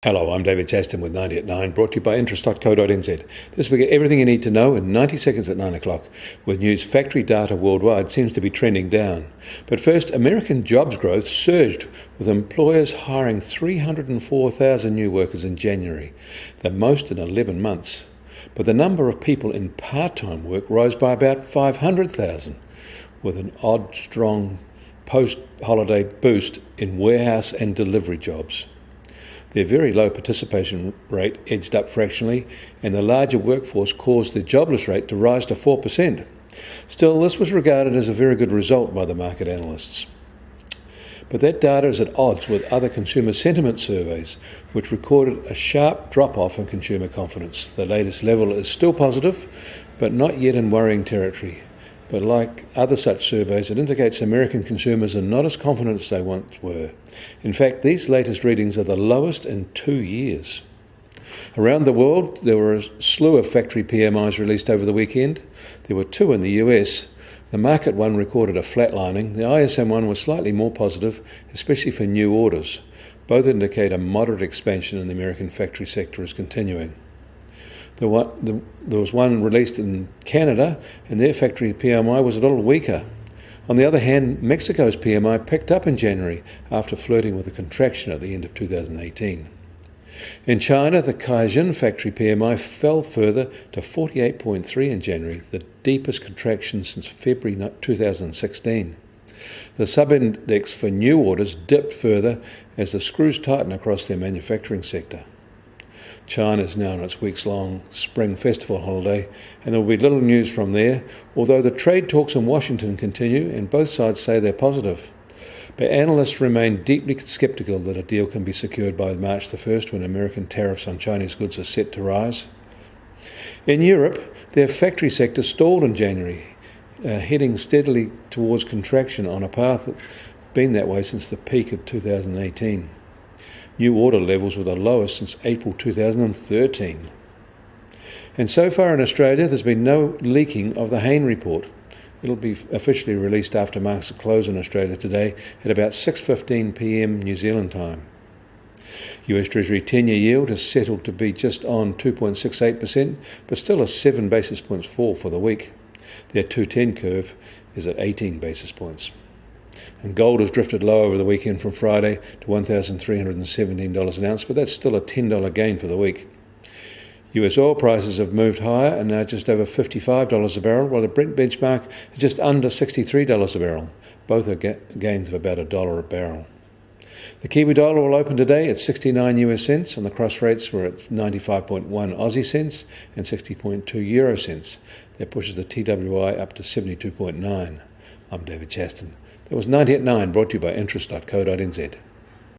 Hello, I'm David Chaston with 90 at 9, brought to you by interest.co.nz. This week, everything you need to know in 90 seconds at 9 o'clock, with news factory data worldwide seems to be trending down. But first, American jobs growth surged, with employers hiring 304,000 new workers in January, the most in 11 months. But the number of people in part-time work rose by about 500,000, with an odd, strong post-holiday boost in warehouse and delivery jobs. Their very low participation rate edged up fractionally, and the larger workforce caused the jobless rate to rise to 4%. Still, this was regarded as a very good result by the market analysts. But that data is at odds with other consumer sentiment surveys, which recorded a sharp drop-off in consumer confidence. The latest level is still positive, but not yet in worrying territory. But like other such surveys, it indicates American consumers are not as confident as they once were. In fact, these latest readings are the lowest in 2 years. Around the world, there were a slew of factory PMIs released over the weekend. There were 2 in the US. The market one recorded a flatlining. The ISM one was slightly more positive, especially for new orders. Both indicate a moderate expansion in the American factory sector is continuing. There was one released in Canada, and their factory PMI was a little weaker. On the other hand, Mexico's PMI picked up in January after flirting with a contraction at the end of 2018. In China, the Caixin factory PMI fell further to 48.3 in January, the deepest contraction since February 2016. The sub-index for new orders dipped further as the screws tighten across their manufacturing sector. China is now on its weeks-long spring festival holiday, and there will be little news from there, although the trade talks in Washington continue and both sides say they're positive. But analysts remain deeply sceptical that a deal can be secured by March the 1st, when American tariffs on Chinese goods are set to rise. In Europe, their factory sector stalled in January, heading steadily towards contraction on a path that's been that way since the peak of 2018. New order levels were the lowest since April 2013. And so far in Australia, there's been no leaking of the Hayne report. It'll be officially released after market close in Australia today at about 6:15 p.m. New Zealand time. US Treasury 10-year yield has settled to be just on 2.68%, but still a 7 basis points fall for the week. Their 210 curve is at 18 basis points. And gold has drifted low over the weekend from Friday to $1,317 an ounce, but that's still a $10 gain for the week. US oil prices have moved higher and are just over $55 a barrel, while the Brent benchmark is just under $63 a barrel. Both are gains of about $1 a barrel. The Kiwi dollar will open today at 69 US cents, and the cross rates were at 95.1 Aussie cents and 60.2 Euro cents. That pushes the TWI up to 72.9. I'm David Chaston. That was 90 at 9, brought to you by interest.co.nz.